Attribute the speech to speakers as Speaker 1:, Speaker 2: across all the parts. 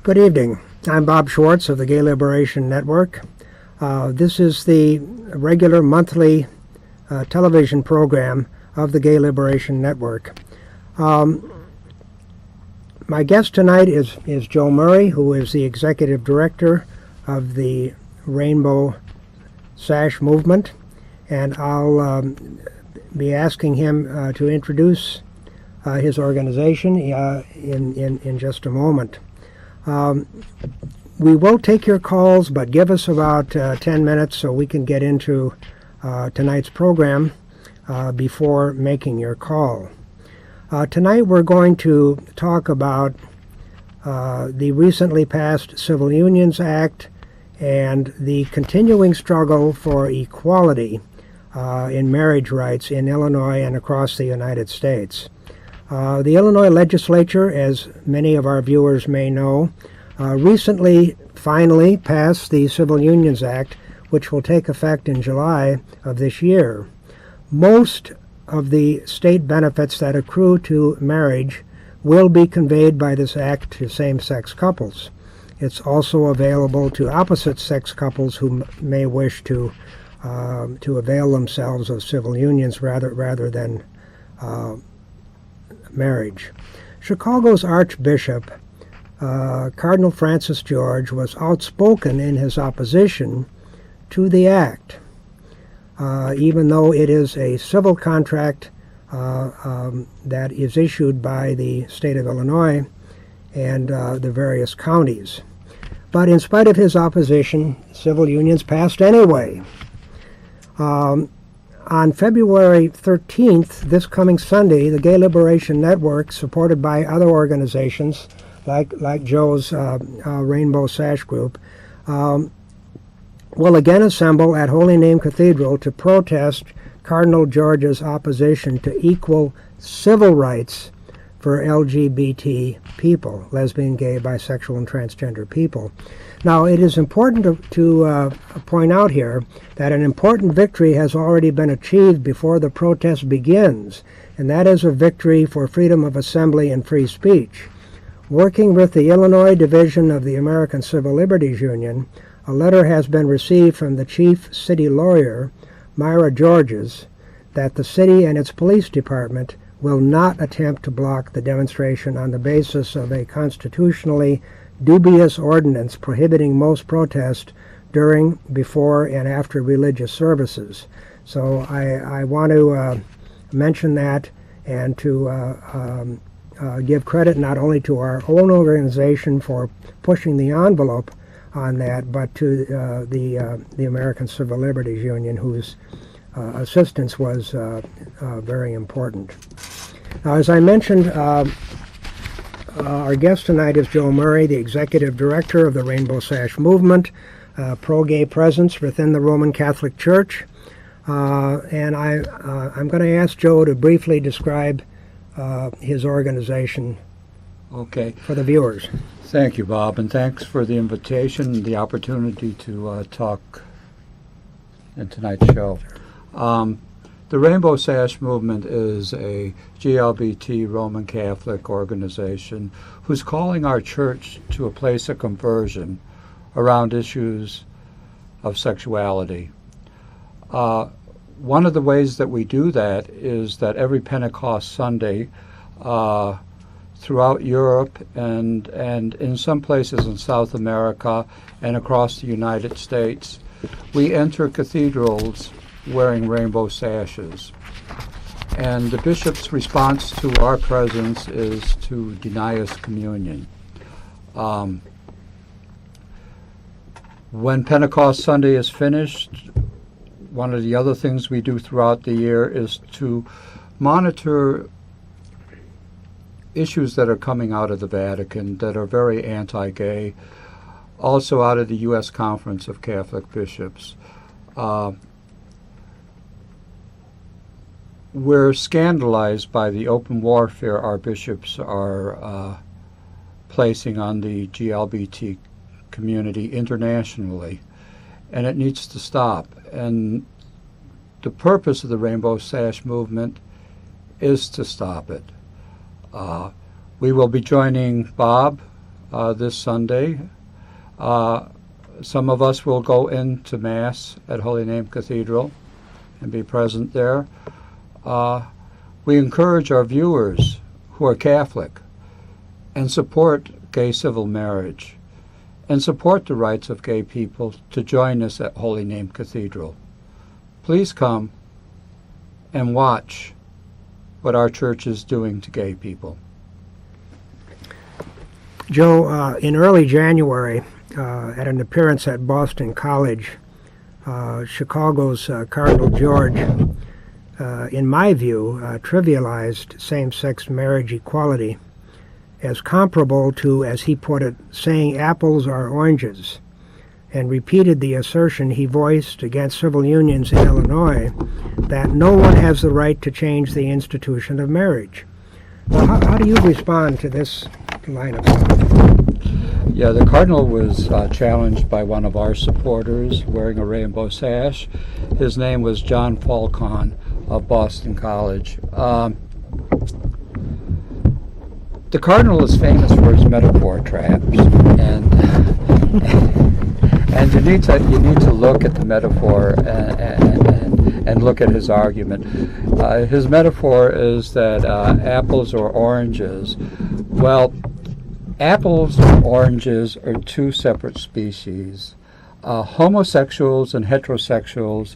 Speaker 1: Good evening. I'm Bob Schwartz of the Gay Liberation Network. This is the regular monthly television program of the Gay Liberation Network. My guest tonight is Joe Murray, who is the executive director of the Rainbow Sash movement, and I'll be asking him to introduce his organization in just a moment. We will take your calls, but give us about 10 minutes so we can get into tonight's program before making your call. Tonight we're going to talk about the recently passed Civil Unions Act and the continuing struggle for equality in marriage rights in Illinois and across the United States. The Illinois legislature, as many of our viewers may know, recently finally passed the Civil Unions Act, which will take effect in July of this year. Most of the state benefits that accrue to marriage will be conveyed by this act to same-sex couples. It's also available to opposite-sex couples who may wish to avail themselves of civil unions rather than marriage. Chicago's Archbishop, Cardinal Francis George, was outspoken in his opposition to the act, even though it is a civil contract that is issued by the state of Illinois and the various counties. But in spite of his opposition, civil unions passed anyway. On February 13th, this coming Sunday, the Gay Liberation Network, supported by other organizations like Joe's Rainbow Sash group, will again assemble at Holy Name Cathedral to protest Cardinal George's opposition to equal civil rights for LGBT people, lesbian, gay, bisexual, and transgender people. Now, it is important to point out here that an important victory has already been achieved before the protest begins, and that is a victory for freedom of assembly and free speech. Working with the Illinois Division of the American Civil Liberties Union, a letter has been received from the chief city lawyer, Myra Georges, that the city and its police department will not attempt to block the demonstration on the basis of a constitutionally dubious ordinance prohibiting most protest during, before, and after religious services. So I want to mention that and to give credit not only to our own organization for pushing the envelope on that, but to the American Civil Liberties Union, whose assistance was very important. Now, as I mentioned, our guest tonight is Joe Murray, the executive director of the Rainbow Sash movement, pro-gay presence within the Roman Catholic Church. And I'm going to ask Joe to briefly describe his organization for the viewers.
Speaker 2: Thank you, Bob, and thanks for the invitation and the opportunity to talk in tonight's show. The Rainbow Sash movement is a GLBT Roman Catholic organization who's calling our church to a place of conversion around issues of sexuality. One of the ways that we do that is that every Pentecost Sunday throughout Europe and in some places in South America and across the United States. We enter cathedrals wearing rainbow sashes. And the bishop's response to our presence is to deny us communion. When Pentecost Sunday is finished, one of the other things we do throughout the year is to monitor issues that are coming out of the Vatican that are very anti-gay, also out of the U.S. Conference of Catholic Bishops. We're scandalized by the open warfare our bishops are placing on the LGBT community internationally, and it needs to stop. And the purpose of the Rainbow Sash movement is to stop it. We will be joining Bob this Sunday. Some of us will go into Mass at Holy Name Cathedral and be present there. We encourage our viewers who are Catholic and support gay civil marriage and support the rights of gay people to join us at Holy Name Cathedral. Please come and watch what our church is doing to gay people.
Speaker 1: Joe, in early January, at an appearance at Boston College, Chicago's Cardinal George, in my view, trivialized same-sex marriage equality as comparable to, as he put it, saying apples are oranges, and repeated the assertion he voiced against civil unions in Illinois that no one has the right to change the institution of marriage. How do you respond to this line of thought?
Speaker 2: Yeah, the Cardinal was challenged by one of our supporters wearing a rainbow sash. His name was John Falcon of Boston College. The Cardinal is famous for his metaphor traps, and you need to look at the metaphor and look at his argument. His metaphor is that apples or oranges. Well, apples and oranges are two separate species. Homosexuals and heterosexuals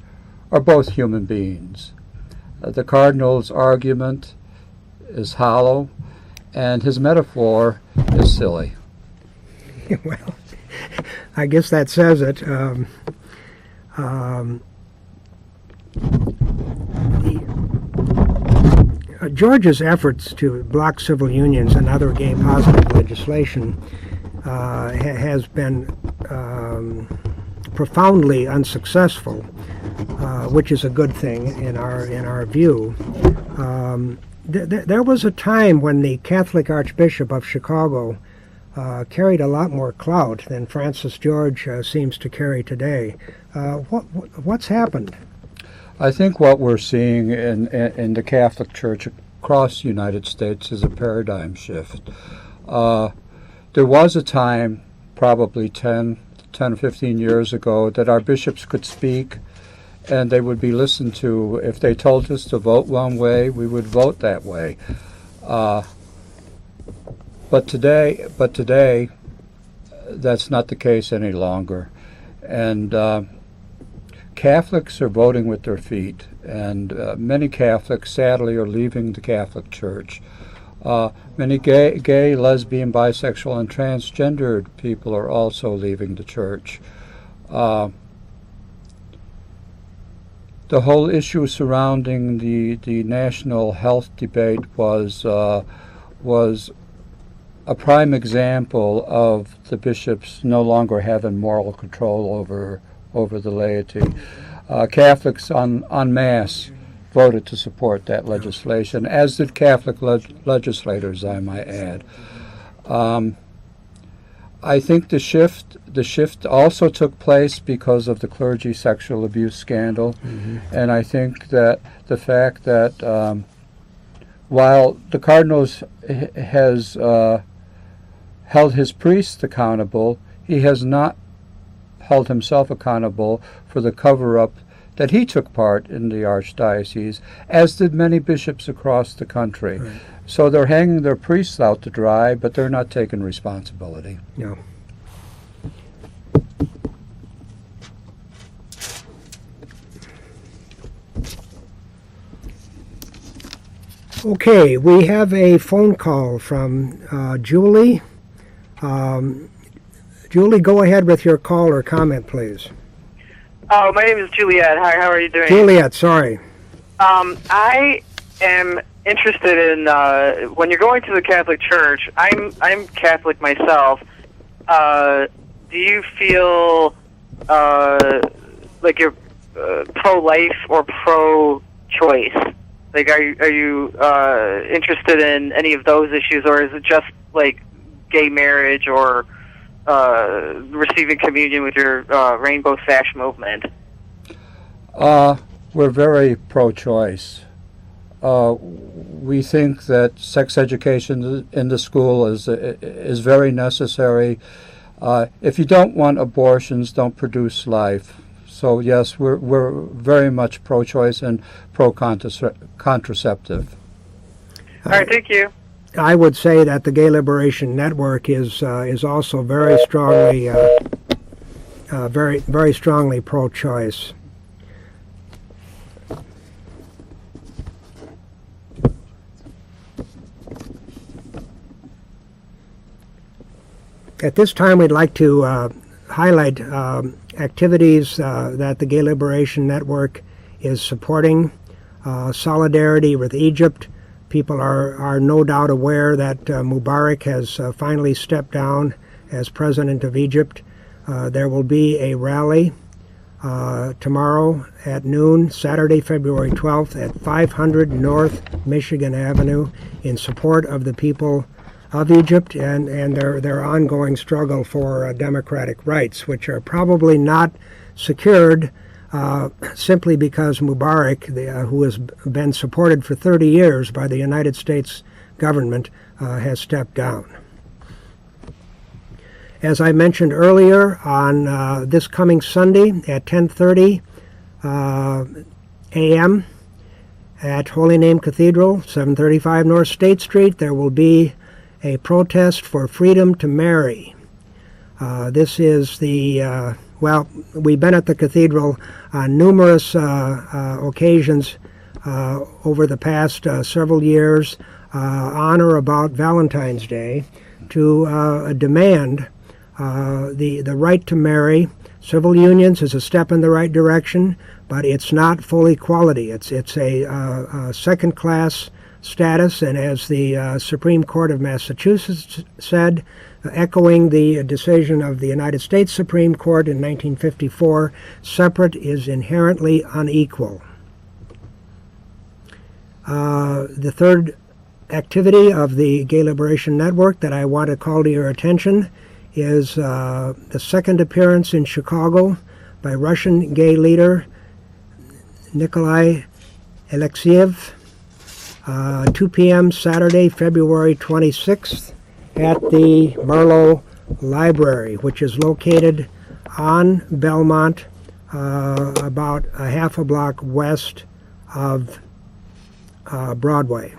Speaker 2: are both human beings. The Cardinal's argument is hollow, and his metaphor is silly.
Speaker 1: Well, I guess that says it. George's efforts to block civil unions and other gay positive legislation has been profoundly unsuccessful, which is a good thing in our view. There was a time when the Catholic Archbishop of Chicago carried a lot more clout than Francis George seems to carry today. What's happened?
Speaker 2: I think what we're seeing in the Catholic Church across the United States is a paradigm shift. There was a time, probably 10 or 15 years ago, that our bishops could speak and they would be listened to. If they told us to vote one way, we would vote that way. But today, that's not the case any longer. And Catholics are voting with their feet, and many Catholics, sadly, are leaving the Catholic Church. Many gay, lesbian, bisexual, and transgendered people are also leaving the church. The whole issue surrounding the national health debate was a prime example of the bishops no longer having moral control over the laity. Catholics en masse voted to support that legislation, as did Catholic legislators, I might add. I think the shift also took place because of the clergy sexual abuse scandal, and I think that the fact that while the Cardinal has held his priests accountable, he has not held himself accountable for the cover-up that he took part in the archdiocese, as did many bishops across the country.
Speaker 1: Right.
Speaker 2: So they're hanging their priests out to dry, but they're not taking responsibility.
Speaker 1: No. Okay, we have a phone call from Julie. Julie, go ahead with your call or comment, please.
Speaker 3: Oh, my name is Juliet. Hi, how are you doing?
Speaker 1: Juliet, sorry.
Speaker 3: I am interested in when you're going to the Catholic Church. I'm Catholic myself. Do you feel like you're pro-life or pro-choice? Like, are you interested in any of those issues, or is it just like gay marriage or receiving communion with your Rainbow Sash movement?
Speaker 2: We're very pro-choice. We think that sex education in the school is very necessary. If you don't want abortions, don't produce life. So yes, we're very much pro-choice and pro-contraceptive.
Speaker 3: All right, thank you.
Speaker 1: I would say that the Gay Liberation Network is also very strongly very strongly pro-choice. At this time, we'd like to highlight activities that the Gay Liberation Network is supporting. Solidarity with Egypt. People are no doubt aware that Mubarak has finally stepped down as president of Egypt. There will be a rally tomorrow at noon, Saturday, February 12th, at 500 North Michigan Avenue in support of the people of Egypt and their ongoing struggle for democratic rights, which are probably not secured simply because Mubarak, who has been supported for 30 years by the United States government, has stepped down. As I mentioned earlier, on this coming Sunday at 10:30 a.m. at Holy Name Cathedral, 735 North State Street, there will be a protest for freedom to marry. This is the, well, we've been at the cathedral on numerous occasions over the past several years on or about Valentine's Day to demand the right to marry. Civil unions is a step in the right direction, but it's not full equality. It's a second-class status, and as the Supreme Court of Massachusetts said, echoing the decision of the United States Supreme Court in 1954, separate is inherently unequal. The third activity of the Gay Liberation Network that I want to call to your attention is the second appearance in Chicago by Russian gay leader Nikolai Alexeyev, 2 p.m. Saturday, February 26th at the Merlot Library, which is located on Belmont, about a half a block west of Broadway,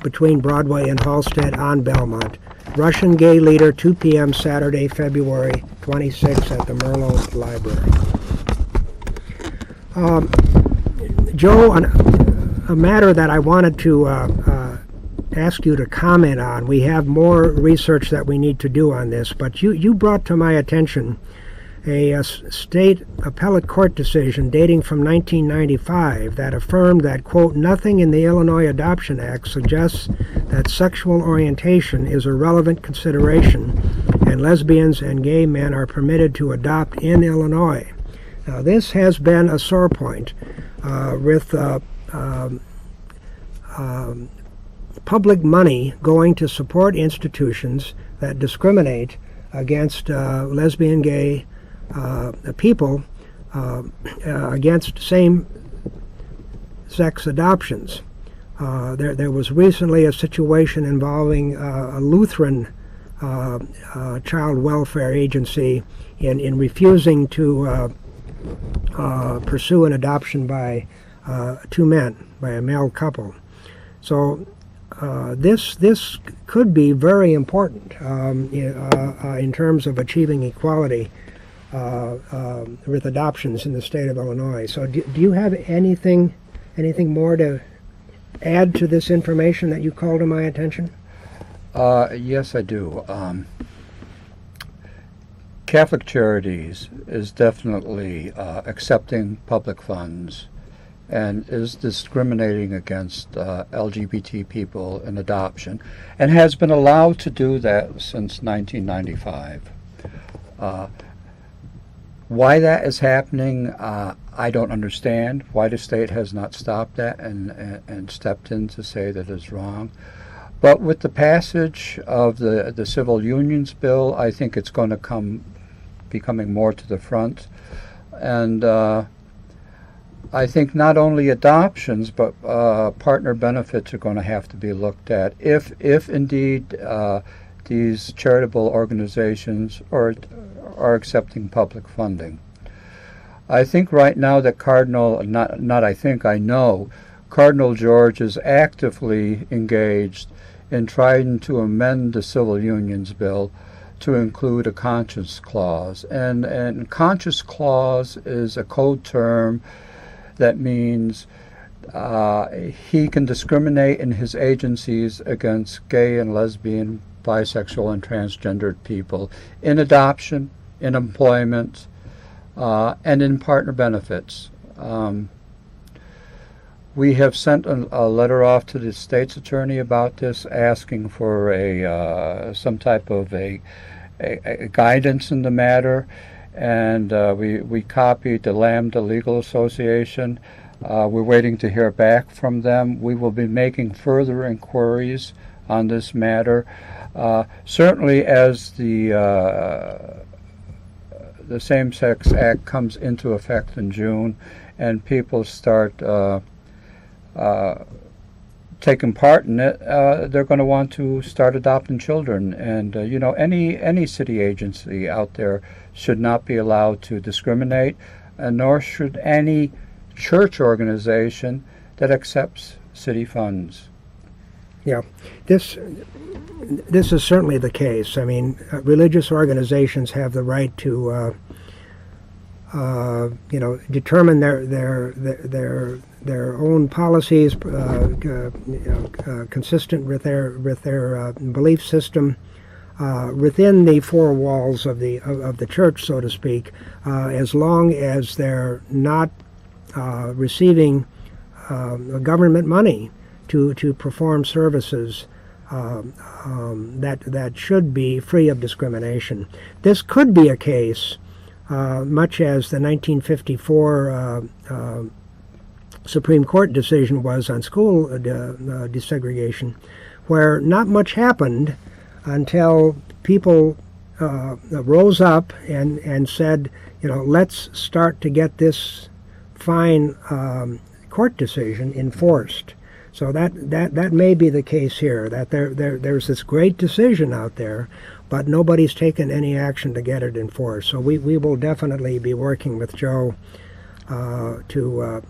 Speaker 1: between Broadway and Halsted on Belmont. Russian gay leader, 2 p.m. Saturday, February 26th at the Merlot Library. Joe, a matter that I wanted to ask you to comment on. We have more research that we need to do on this, but you brought to my attention a state appellate court decision dating from 1995 that affirmed that, quote, nothing in the Illinois Adoption Act suggests that sexual orientation is a relevant consideration and lesbians and gay men are permitted to adopt in Illinois. Now, this has been a sore point with public money going to support institutions that discriminate against lesbian, gay people, against same-sex adoptions. There was recently a situation involving a Lutheran child welfare agency in refusing to pursue an adoption by two men, by a male couple. So this could be very important in terms of achieving equality with adoptions in the state of Illinois. So do you have anything more to add to this information that you called to my attention?
Speaker 2: Yes, I do. Catholic Charities is definitely accepting public funds and is discriminating against LGBT people in adoption, and has been allowed to do that since 1995. Why that is happening, I don't understand. Why the state has not stopped that and stepped in to say that is wrong. But with the passage of the Civil Unions Bill, I think it's going to be coming more to the front. And I think not only adoptions, but partner benefits are going to have to be looked at if indeed these charitable organizations are accepting public funding. I think right now that I know Cardinal George is actively engaged in trying to amend the Civil Unions Bill to include a conscience clause. And conscience clause is a code term that means he can discriminate in his agencies against gay and lesbian, bisexual, and transgendered people in adoption, in employment, and in partner benefits. We have sent a letter off to the state's attorney about this, asking for some type of a guidance in the matter, and we copied the Lambda Legal Association. We're waiting to hear back from them. We will be making further inquiries on this matter. Certainly, as the Same-Sex Act comes into effect in June, and people start taking part in it, they're going to want to start adopting children. And any city agency out there should not be allowed to discriminate, and nor should any church organization that accepts city funds.
Speaker 1: Yeah, this is certainly the case. I mean, religious organizations have the right to determine their own policies consistent with their belief system within the four walls of the church, so to speak, as long as they're not receiving government money to perform services that should be free of discrimination. This could be a case, much as the 1954 Supreme Court decision was on school desegregation, where not much happened until people rose up and said, let's start to get this fine court decision enforced. So that may be the case here, that there's this great decision out there, but nobody's taken any action to get it enforced. So we will definitely be working with Joe to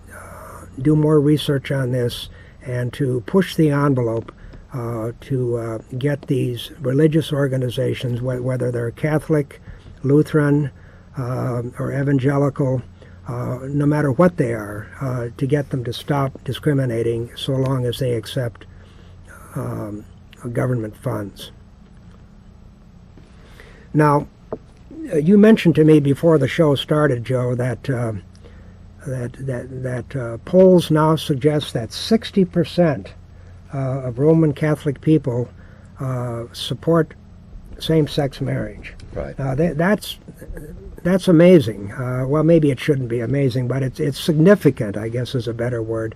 Speaker 1: do more research on this and to push the envelope to get these religious organizations, whether they're Catholic, Lutheran, or evangelical, no matter what they are, to get them to stop discriminating so long as they accept government funds. Now, you mentioned to me before the show started, Joe, that polls now suggest that 60% of Roman Catholic people support same-sex marriage.
Speaker 2: Right.
Speaker 1: That's amazing. Well, maybe it shouldn't be amazing, but it's significant, I guess is a better word,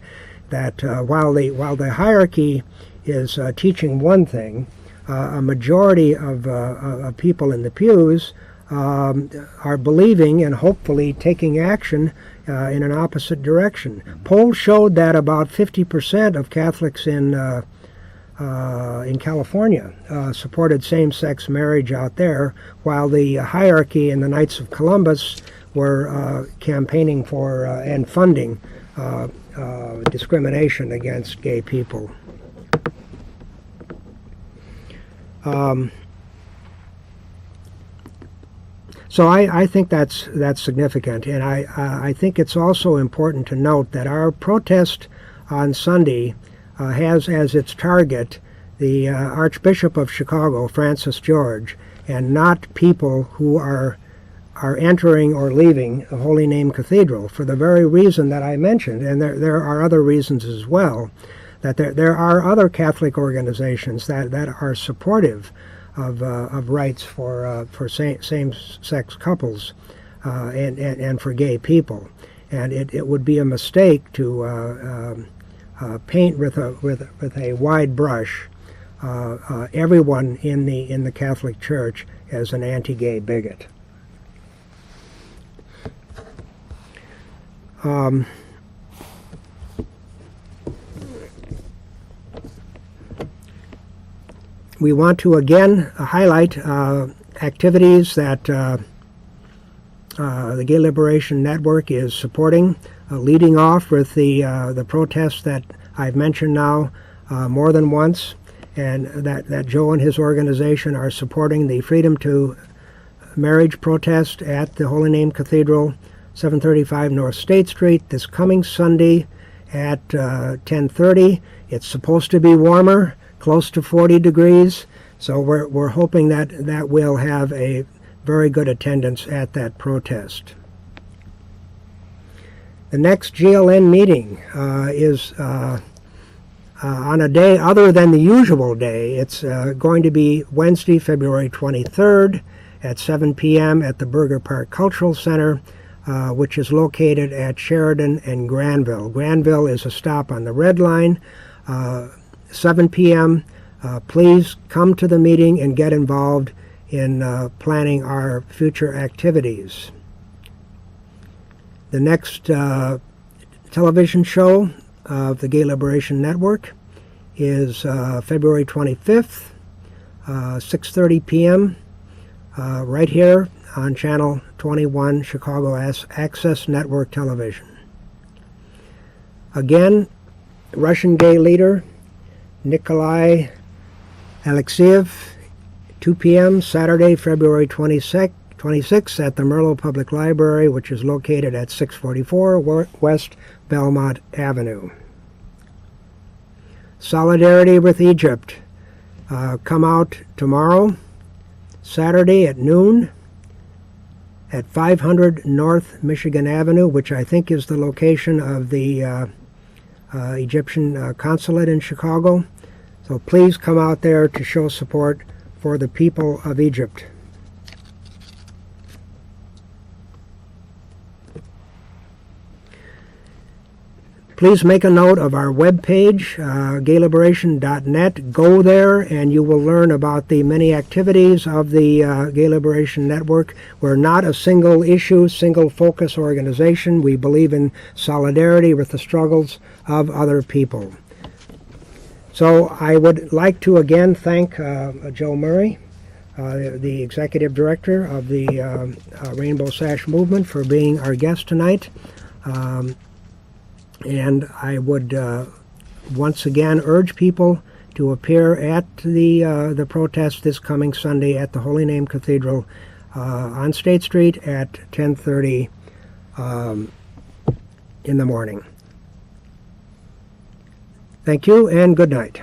Speaker 1: that while the hierarchy is teaching one thing, a majority of people in the pews are believing and hopefully taking action in an opposite direction. Polls showed that about 50% of Catholics in California supported same-sex marriage out there, while the hierarchy in the Knights of Columbus were campaigning for and funding discrimination against gay people. So I think that's significant, and I think it's also important to note that our protest on Sunday has as its target the Archbishop of Chicago, Francis George, and not people who are entering or leaving the Holy Name Cathedral for the very reason that I mentioned, and there are other reasons as well, that there are other Catholic organizations that are supportive of rights for same-sex couples and for gay people, and it would be a mistake to paint with a wide brush everyone in the Catholic Church as an anti-gay bigot. We want to again highlight activities that the Gay Liberation Network is supporting, leading off with the protests that I've mentioned now more than once, and that Joe and his organization are supporting the Freedom to Marriage protest at the Holy Name Cathedral, 735 North State Street, this coming Sunday at 10:30. It's supposed to be warmer, close to 40 degrees, so we're hoping that we'll have a very good attendance at that protest. The next GLN meeting is on a day other than the usual day. It's going to be Wednesday, February 23rd at 7 p.m. at the Burger Park Cultural Center, which is located at Sheridan and Granville. Granville is a stop on the Red Line. 7 p.m. Please come to the meeting and get involved in planning our future activities. The next television show of the Gay Liberation Network is February 25th, 6:30 p.m. Right here on Channel 21, Chicago Access Network Television. Again, Russian gay leader Nikolai Alexeyev, 2 p.m. Saturday, February 26th at the Merlo Public Library, which is located at 644 West Belmont Avenue. Solidarity with Egypt. Come out tomorrow, Saturday at noon, at 500 North Michigan Avenue, which I think is the location of the Egyptian consulate in Chicago. So please come out there to show support for the people of Egypt. Please make a note of our webpage, gayliberation.net. Go there and you will learn about the many activities of the Gay Liberation Network. We're not a single issue, single focus organization. We believe in solidarity with the struggles of other people. So I would like to again thank Joe Murray, the executive director of the Rainbow Sash movement, for being our guest tonight. And I would once again urge people to appear at the protest this coming Sunday at the Holy Name Cathedral on State Street at 10:30 in the morning. Thank you and good night.